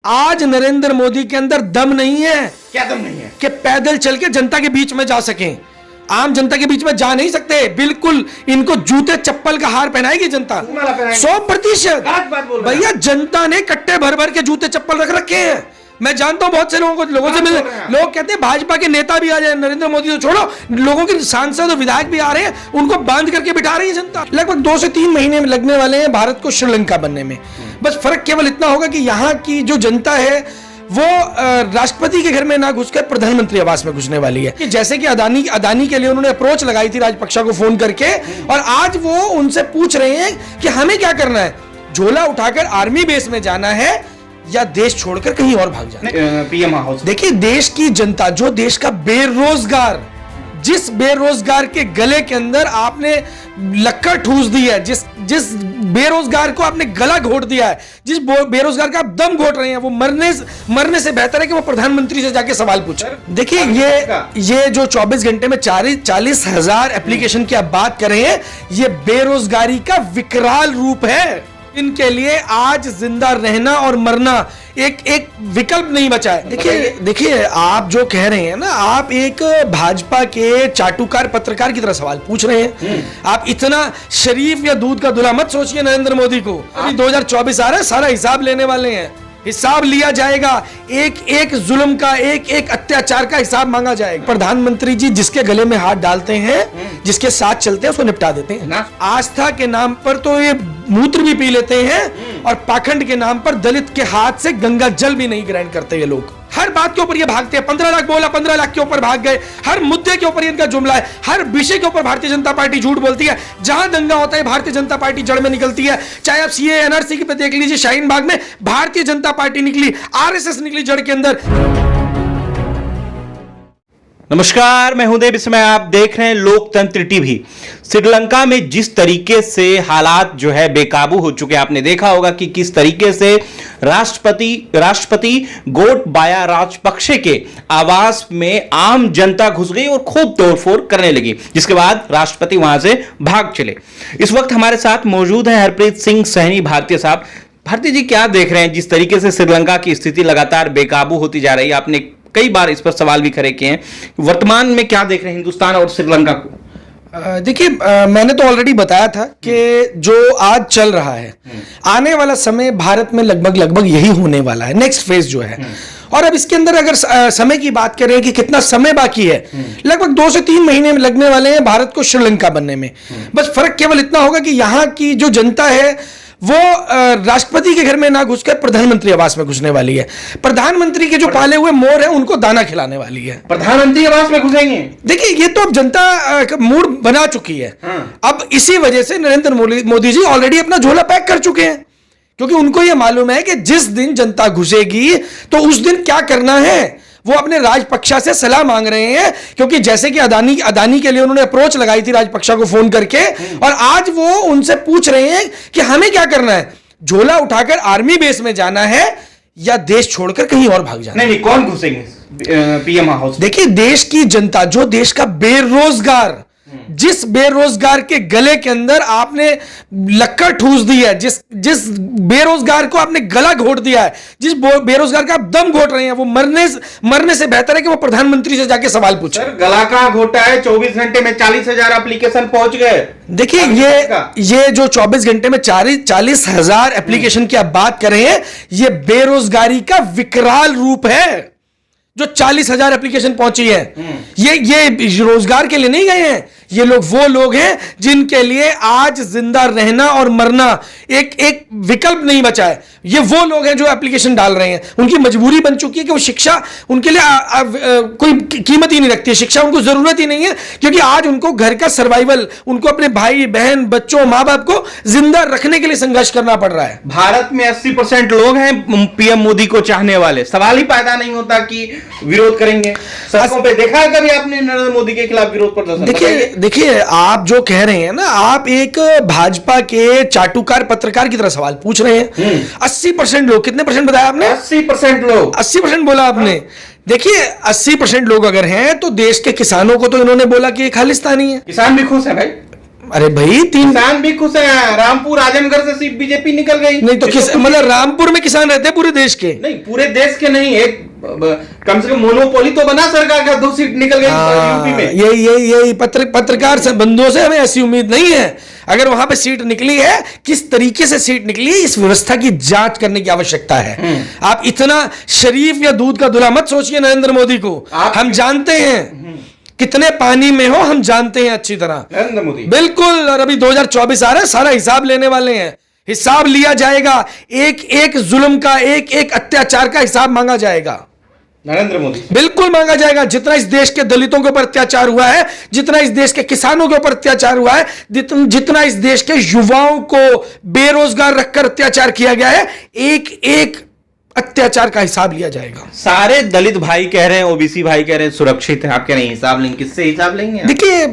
आज नरेंद्र मोदी के अंदर दम नहीं है। क्या दम नहीं है कि पैदल चल के जनता के बीच में जा सकें। आम जनता के बीच में जा नहीं सकते। बिल्कुल इनको जूते चप्पल का हार पहनाएगी जनता 100%। भैया जनता ने कट्टे भर भर के जूते चप्पल रख रखे हैं। मैं जानता हूं बहुत से लोगों से मिले, लोग कहते हैं भाजपा के नेता भी आ जाए, नरेंद्र मोदी तो छोड़ो, लोगों के सांसद और विधायक भी आ रहे हैं, उनको बांध करके बिठा रही है जनता। लगभग 2 से 3 महीने में लगने वाले हैं भारत को श्रीलंका बनने में। बस फर्क केवल इतना होगा कि यहाँ की जो जनता है वो राष्ट्रपति के घर में ना घुसकर प्रधानमंत्री आवास में घुसने वाली है। कि जैसे कि अदानी के लिए उन्होंने अप्रोच लगाई थी राजपक्षा को फोन करके, और आज वो उनसे पूछ रहे हैं कि हमें क्या करना है, झोला उठाकर आर्मी बेस में जाना है या देश छोड़कर कहीं और भाग जाना है। पीएम हाउस देखिए, देश की जनता, जो देश का बेरोजगार, जिस बेरोजगार के गले के अंदर आपने लक्कड़ ठूस दी है, जिस बेरोजगार को आपने गला घोट दिया है, जिस बेरोजगार का आप दम घोट रहे हैं, वो मरने से बेहतर है कि वो प्रधानमंत्री से जाके सवाल पूछे। देखिए ये जो 24 घंटे में 40,000 एप्लीकेशन की आप बात कर रहे हैं, ये बेरोजगारी का विकराल रूप है। इनके लिए आज जिंदा रहना और मरना एक विकल्प नहीं बचा है। देखिए आप जो कह रहे हैं ना, आप एक भाजपा के चाटुकार पत्रकार की तरह सवाल पूछ रहे हैं। आप इतना शरीफ या दूध का दूल्हा मत सोचिए नरेंद्र मोदी को। अभी 2024 आ रहा है, सारा हिसाब लेने वाले हैं, हिसाब लिया जाएगा, एक जुल्म का, एक अत्याचार का हिसाब मांगा जाएगा। प्रधानमंत्री जी जिसके गले में हाथ डालते हैं, जिसके साथ चलते हैं, उसको निपटा देते हैं। आस्था के नाम पर तो ये मूत्र भी पी लेते हैं, और पाखंड के नाम पर दलित के हाथ से गंगा जल भी नहीं ग्रहण करते ये लोग। हर बात के ऊपर ये भागते हैं। 15 लाख बोला, 15 लाख के ऊपर भाग गए। हर मुद्दे के ऊपर इनका जुमला है, हर विषय के ऊपर भारतीय जनता पार्टी झूठ बोलती है। जहां दंगा होता है भारतीय जनता पार्टी जड़ में निकलती है। चाहे आप सीए एनआरसी पे देख लीजिए, शाहीन बाग में भारतीय जनता पार्टी निकली, आरएसएस निकली जड़ के अंदर। नमस्कार, मैं हूं देव, इस समय आप देख रहे हैं लोकतंत्र टीवी। श्रीलंका में जिस तरीके से हालात जो है बेकाबू हो चुके हैं, आपने देखा होगा कि किस तरीके से राष्ट्रपति गोटबाया राजपक्षे के आवास में आम जनता घुस गई और खूब तोड़फोड़ करने लगी, जिसके बाद राष्ट्रपति वहां से भाग चले। इस वक्त हमारे साथ मौजूद हैं हरप्रीत सिंह सैनी भारतीय साहब। भारती जी, क्या देख रहे हैं जिस तरीके से श्रीलंका की स्थिति लगातार बेकाबू होती जा रही है? आपने कई बार इस पर सवाल भी खड़े किए हैं। वर्तमान में क्या देख रहे हैं हिंदुस्तान और श्रीलंका को? देखिए, मैंने तो ऑलरेडी बताया था कि जो आज चल रहा है, आने वाला समय भारत में लगभग यही होने वाला है, नेक्स्ट फेज जो है। और अब इसके अंदर अगर समय की बात करें कि कितना समय बाकी है, लगभग 2 से 3 महीने में लगने वाले हैं भारत को श्रीलंका बनने में। बस फर्क केवल इतना होगा कि यहाँ की जो जनता है वो राष्ट्रपति के घर में ना घुसकर प्रधानमंत्री आवास में घुसने वाली है। प्रधानमंत्री के जो पाले हुए मोर हैं उनको दाना खिलाने वाली है। प्रधानमंत्री आवास में घुसेंगे? देखिए, ये तो अब जनता का मूड बना चुकी है। अब इसी वजह से नरेंद्र मोदी जी ऑलरेडी अपना झोला पैक कर चुके हैं, क्योंकि उनको यह मालूम है कि जिस दिन जनता घुसेगी तो उस दिन क्या करना है। वो अपने राजपक्षा से सलाह मांग रहे हैं, क्योंकि जैसे कि अदानी के लिए उन्होंने अप्रोच लगाई थी राजपक्षा को फोन करके, और आज वो उनसे पूछ रहे हैं कि हमें क्या करना है, झोला उठाकर आर्मी बेस में जाना है या देश छोड़कर कहीं और भाग जाना है। नहीं, कौन घुसेंगे पीएम हाउस? देखिए, देश की जनता, जो देश का बेरोजगार, जिस बेरोजगार के गले के अंदर आपने लक्कड़ ठूस दी है, जिस बेरोजगार को आपने गला घोट दिया है, जिस बेरोजगार का आप दम घोट रहे हैं, वो मरने से बेहतर है कि वो प्रधानमंत्री से जाके सवाल पूछे। गला का घोटा है, 24 घंटे में 40,000 एप्लीकेशन पहुंच गए। देखिए ये जो 24 घंटे में 40,000 एप्लीकेशन की आप बात कर रहे हैं, ये बेरोजगारी का विकराल रूप है। जो 40,000 एप्लीकेशन पहुंची है, ये रोजगार के लिए नहीं गए हैं। ये वो लोग हैं जिनके लिए आज जिंदा रहना और मरना एक विकल्प नहीं बचा है। ये वो लोग हैं जो एप्लीकेशन डाल रहे हैं। उनकी मजबूरी बन चुकी है कि वो शिक्षा उनके लिए कोई कीमत ही नहीं रखती है, शिक्षा उनको जरूरत ही नहीं है, क्योंकि आज उनको घर का सर्वाइवल, उनको अपने भाई बहन बच्चों माँ बाप को जिंदा रखने के लिए संघर्ष करना पड़ रहा है। भारत में 80% लोग हैं पीएम मोदी को चाहने वाले। सवाल ही पैदा नहीं होता कि विरोध करेंगे। सड़कों पे देखा है कभी आपने नरेंद्र मोदी के खिलाफ विरोध प्रदर्शन? देखिए आप जो कह रहे हैं ना, आप एक भाजपा के चाटुकार पत्रकार की तरह सवाल पूछ रहे हैं। 80% लोग, कितने परसेंट बताया आपने? 80% लोग। 80% बोला आपने। देखिए 80% लोग अगर हैं तो देश के किसानों को तो इन्होंने बोला कि ये खालिस्तानी है। किसान भी खुश है भाई। अरे भाई किसान भी खुश हैं, रामपुर आजमगढ़ से सीट बीजेपी निकल गई। नहीं तो मतलब रामपुर में किसान रहते हैं पूरे देश के? नहीं, पूरे देश के नहीं, एक कम से कम मोनोपोली तो बना सरकार का, 2 सीट निकल गई यूपी में। यही पत्रकार से बंधुओं से हमें ऐसी उम्मीद नहीं है। अगर वहां पे सीट निकली है, किस तरीके से सीट निकली है, इस व्यवस्था की जांच करने की आवश्यकता है। आप इतना शरीफ या दूध का दूल्हा मत सोचिए नरेंद्र मोदी को। हम जानते हैं कितने पानी में हो, हम जानते हैं अच्छी तरह नरेंद्र मोदी। बिल्कुल। और अभी 2024 आ रहा है, सारा हिसाब लेने वाले हैं। हिसाब लिया जाएगा, एक एक जुल्म का, एक एक अत्याचार का हिसाब मांगा जाएगा नरेंद्र मोदी। बिल्कुल मांगा जाएगा। जितना इस देश के दलितों के ऊपर अत्याचार हुआ है, जितना इस देश के किसानों के ऊपर अत्याचार हुआ है, जितना इस देश के युवाओं को बेरोजगार रखकर अत्याचार किया गया है, एक एक अत्याचार का हिसाब लिया जाएगा। सारे दलित भाई कह रहे हैं, ओबीसी भाई कह रहे हैं सुरक्षित है, आप कह रहे हैं हिसाब लेंगे। किससे हिसाब लेंगे? देखिए,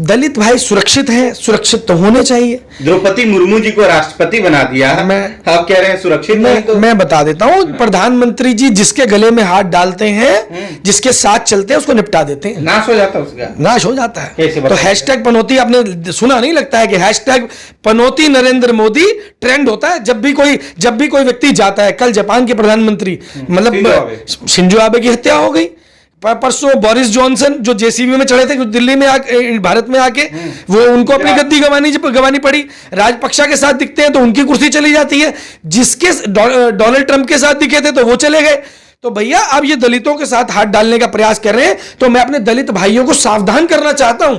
दलित भाई सुरक्षित हैं, सुरक्षित तो होने चाहिए। द्रौपदी मुर्मू जी को राष्ट्रपति बना दिया, आप कह रहे हैं सुरक्षित नहीं। तो मैं बता देता हूं, प्रधानमंत्री जी जिसके गले में हाथ डालते हैं, जिसके साथ चलते हैं, उसको निपटा देते हैं। नाश हो जाता है उसका, नाश हो जाता है। कैसे? तो हैशटैग पनौती आपने सुना नहीं, लगता है कि हैशटैग पनौती नरेंद्र मोदी ट्रेंड होता है जब भी कोई व्यक्ति जाता है। कल जापान के प्रधानमंत्री मतलब शिंजो आबे की हत्या हो गई। परसों बोरिस जॉनसन जो जेसीबी में चढ़े थे, दिल्ली में भारत में आके वो उनको अपनी गद्दी गंवानी पड़ी। राजपक्षा के साथ दिखते हैं तो उनकी कुर्सी चली जाती है, जिसके डोनाल्ड ट्रंप के साथ दिखे थे तो वो चले गए। तो भैया अब ये दलितों के साथ हाथ डालने का प्रयास कर रहे हैं, तो मैं अपने दलित भाइयों को सावधान करना चाहता हूं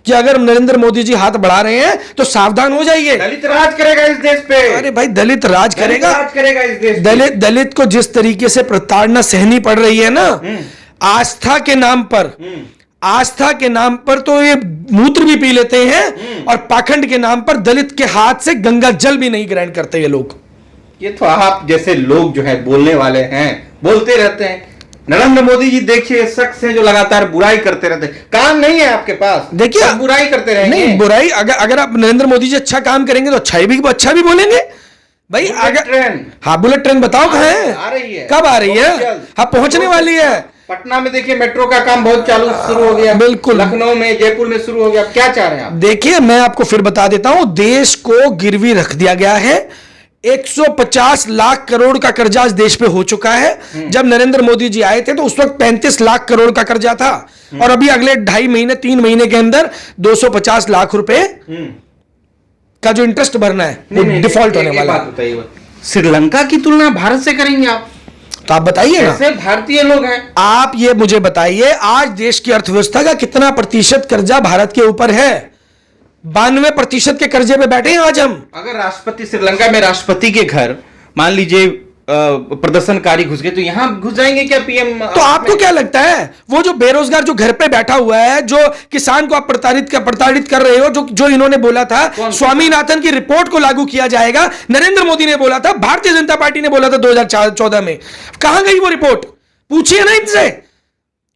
कि अगर नरेंद्र मोदी जी हाथ बढ़ा रहे हैं तो सावधान हो जाइए। दलित राज करेगा इस देश पे। अरे भाई, दलित राज करेगा इस देश पे। दलित को जिस तरीके से प्रताड़ना सहनी पड़ रही है ना, आस्था के नाम पर तो ये मूत्र भी पी लेते हैं, और पाखंड के नाम पर दलित के हाथ से गंगा जल भी नहीं ग्रहण करते ये लोग। ये तो आप जैसे लोग जो है बोलने वाले हैं, बोलते रहते हैं। नरेंद्र मोदी जी देखिए शख्स हैं जो लगातार बुराई करते रहते हैं, काम नहीं है आपके पास। देखिए, बुराई करते रहेंगे। नहीं, बुराई अगर आप नरेंद्र मोदी जी अच्छा काम करेंगे तो अच्छा भी बोलेंगे भाई। हाँ, बुलेट ट्रेन बताओ कहाँ है, आ रही है, कब आ रही है? हाँ, पहुंचने वाली है। पटना में देखिए मेट्रो का काम बहुत शुरू हो गया। बिल्कुल। लखनऊ में, जयपुर में शुरू हो गया। क्या चाह रहे हैं आप? देखिए, मैं आपको फिर बता देता हूं, देश को गिरवी रख दिया गया है। 150 लाख करोड़ का कर्जा इस देश पे हो चुका है। जब नरेंद्र मोदी जी आए थे तो उस वक्त 35 लाख करोड़ का कर्जा था, और अभी अगले 2.5 महीने 3 महीने के अंदर 250 लाख रुपए का जो इंटरेस्ट भरना है, डिफॉल्ट होने वाला है। श्रीलंका की तुलना भारत से करेंगे आप? तो आप बताइए ना, ऐसे भारतीय लोग हैं। आप ये मुझे बताइए, आज देश की अर्थव्यवस्था का कितना प्रतिशत कर्जा भारत के ऊपर है? 92% के कर्जे पे बैठे हैं आज हम। अगर राष्ट्रपति श्रीलंका में राष्ट्रपति के घर मान लीजिए प्रदर्शनकारी घुस गए, तो यहां घुस जाएंगे क्या पीएम? तो आपको क्या लगता है, वो जो बेरोजगार जो घर पे बैठा हुआ है, जो किसान को आप प्रताड़ित कर रहे हो, जो इन्होंने बोला था स्वामीनाथन की रिपोर्ट को लागू किया जाएगा, नरेंद्र मोदी ने बोला था, भारतीय जनता पार्टी ने बोला था 2014 में, कहां गई वो रिपोर्ट? पूछिए ना इनसे।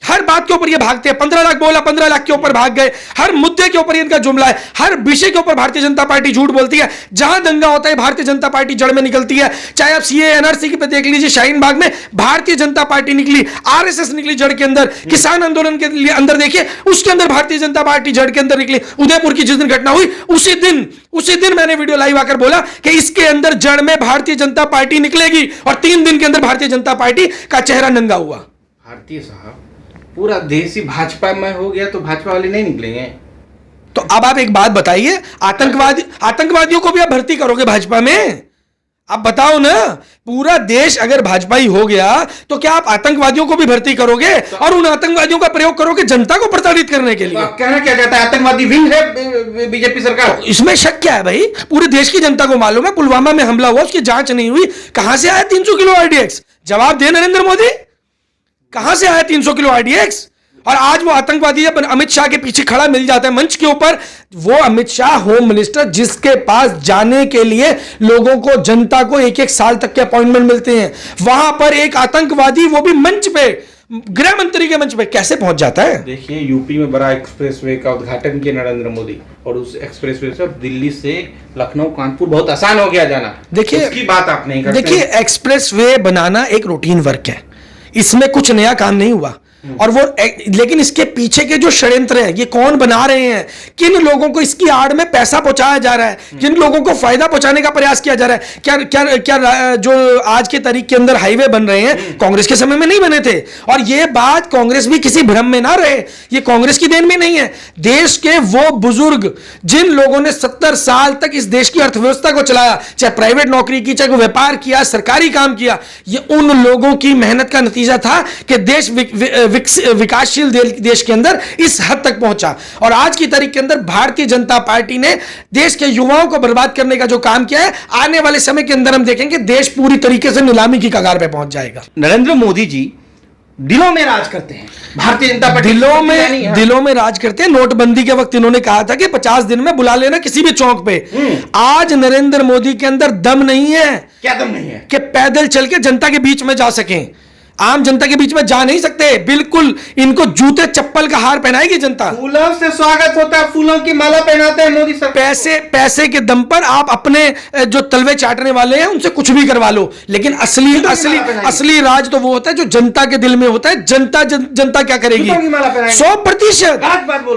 हर बात के ऊपर ये भागते हैं। 15 लाख बोला, 15 लाख के ऊपर भाग गए। हर मुद्दे के ऊपर इनका जुमला है, हर विषय के ऊपर भारतीय जनता पार्टी झूठ बोलती है। जहां दंगा होता है भारतीय जनता पार्टी जड़ में निकलती है। चाहे आप सीए एनआरसी पे देख लीजिए, शाहीन बाग में भारतीय जनता पार्टी निकली, आरएसएस निकली जड़ के अंदर। किसान आंदोलन के लिए अंदर देखिए, उसके अंदर भारतीय जनता पार्टी जड़ के अंदर निकली। उदयपुर की जिस दिन घटना हुई, उसी दिन मैंने वीडियो लाइव आकर बोला कि इसके अंदर जड़ में भारतीय जनता पार्टी निकलेगी, और 3 दिन के अंदर भारतीय जनता पार्टी का चेहरा नंगा हुआ। भारतीय साहब, पूरा देश ही भाजपा में हो गया तो भाजपा वाले नहीं निकलेंगे? तो अब आप एक बात बताइए, आतंकवादियों को भी आप भर्ती करोगे भाजपा में? आप बताओ ना, पूरा देश अगर भाजपाई हो गया तो क्या आप आतंकवादियों को भी भर्ती करोगे, और उन आतंकवादियों का प्रयोग करोगे जनता को प्रताड़ित करने के लिए? तो कहना क्या जाता है, आतंकवादी विंग है बीजेपी सरकार? तो इसमें शक क्या है भाई? पूरे देश की जनता को मालूम है, पुलवामा में हमला हुआ, उसकी जांच नहीं हुई। कहां से आया 300 किलो आरडीएक्स? जवाब दे नरेंद्र मोदी, कहां से आया 300 किलो आरडीएक्स? और आज वो आतंकवादी जब अमित शाह के पीछे खड़ा मिल जाता है मंच के ऊपर, वो अमित शाह होम मिनिस्टर जिसके पास जाने के लिए लोगों को, जनता को 1-1 साल तक के अपॉइंटमेंट मिलते हैं, वहां पर एक आतंकवादी, वो भी मंच पे, गृह मंत्री के मंच पे कैसे पहुंच जाता है? देखिए, यूपी में बड़ा एक्सप्रेसवे का उद्घाटन किया नरेंद्र मोदी, और उस एक्सप्रेसवे से दिल्ली से लखनऊ कानपुर बहुत आसान हो गया जाना। देखिए, उसकी बात आप नहीं करते। देखिए, एक्सप्रेसवे बनाना एक रूटीन वर्क है, इसमें कुछ नया काम नहीं हुआ। और वो लेकिन इसके पीछे के जो षड्यंत्र हैं, ये कौन बना रहे हैं, किन लोगों को इसकी आड़ में पैसा पहुंचाया जा रहा है, किन लोगों को फायदा पहुंचाने का प्रयास किया जा रहा है। क्या क्या क्या जो आज के तारीख के अंदर हाईवे बन रहे हैं, कांग्रेस के समय में नहीं बने थे। और ये बात कांग्रेस भी किसी भ्रम में ना रहे, ये कांग्रेस की देन भी नहीं है। देश के वो बुजुर्ग जिन लोगों ने 70 साल तक इस देश की अर्थव्यवस्था को चलाया, चाहे प्राइवेट नौकरी की, चाहे व्यापार किया, सरकारी काम किया, ये उन लोगों की मेहनत का नतीजा था कि देश विकासशील देश के अंदर इस हद तक पहुंचा। और आज की तारीख के अंदर भारतीय जनता पार्टी ने देश के युवाओं को बर्बाद करने का जो काम किया है, आने वाले समय के अंदर हम देखेंगे देश पूरी तरीके से नीलामी की कगार पे पहुंच जाएगा। नरेंद्र मोदी जी दिलों में राज करते हैं, भारतीय जनता पार्टी दिलों में राज करते हैं। नोटबंदी के वक्त इन्होंने कहा था कि 50 दिन में बुला लेना किसी भी चौक पे। आज नरेंद्र मोदी के अंदर दम नहीं है। क्या दम नहीं है? कि पैदल चल के जनता के बीच में जा सकें। आम जनता के बीच में जा नहीं सकते, बिल्कुल इनको जूते चप्पल का हार पहनाएगी जनता। फूलों से स्वागत होता है, फूलों की माला पहनाते हैं मोदी सरकार। पैसे के दम पर आप अपने जो तलवे चाटने वाले हैं उनसे कुछ भी करवा लो, लेकिन असली राज तो वो होता है जो जनता के दिल में होता है। जनता क्या करेगी? 100%।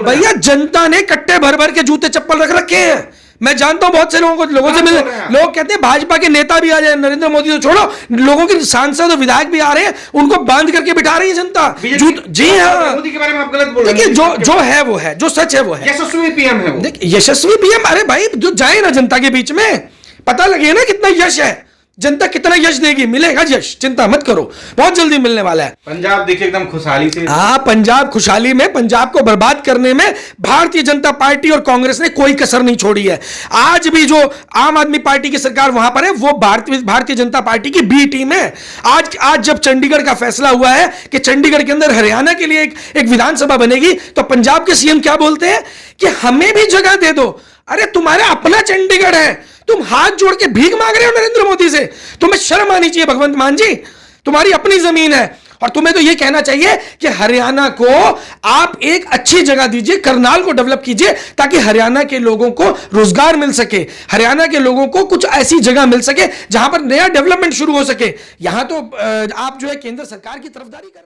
भैया जनता ने कट्टे भर भर के जूते चप्पल रख रखे हैं। मैं जानता हूं बहुत से लोगों से मिले, लोग कहते हैं भाजपा के नेता भी आ जाए, नरेंद्र मोदी तो छोड़ो, लोगों के सांसद और विधायक भी आ रहे हैं, उनको बांध करके बिठा रही है जनता। जी हाँ, मोदी के बारे में आप गलत बोल रहे हैं। देखिए जो है वो है, जो सच है वो है। यशस्वी पीएम है वो। देखिए यशस्वी पीएम, अरे भाई जो जाए ना जनता के बीच में, पता लगे ना कितना यश है, जनता कितना यश देगी, मिलेगा यश, चिंता मत करो, बहुत जल्दी मिलने वाला है। पंजाब देखिए एकदम खुशहाली से। हाँ, पंजाब खुशहाली में, पंजाब को बर्बाद करने में भारतीय जनता पार्टी और कांग्रेस ने कोई कसर नहीं छोड़ी है। आज भी जो आम आदमी पार्टी की सरकार वहां पर है, वो भारतीय जनता पार्टी की बी टीम है। आज जब चंडीगढ़ का फैसला हुआ है कि चंडीगढ़ के अंदर हरियाणा के लिए एक विधानसभा बनेगी, तो पंजाब के सीएम क्या बोलते हैं कि हमें भी जगह दे दो। अरे तुम्हारा अपना चंडीगढ़ है, तुम हाथ जोड़ के भीख मांग रहे हो नरेंद्र मोदी से? तुम्हें शर्म आनी चाहिए भगवंत मान जी, तुम्हारी अपनी जमीन है। और तुम्हें तो यह कहना चाहिए कि हरियाणा को आप एक अच्छी जगह दीजिए, करनाल को डेवलप कीजिए, ताकि हरियाणा के लोगों को रोजगार मिल सके, हरियाणा के लोगों को कुछ ऐसी जगह मिल सके जहां पर नया डेवलपमेंट शुरू हो सके। यहां तो आप जो है केंद्र सरकार की तरफदारी कर रहे हैं।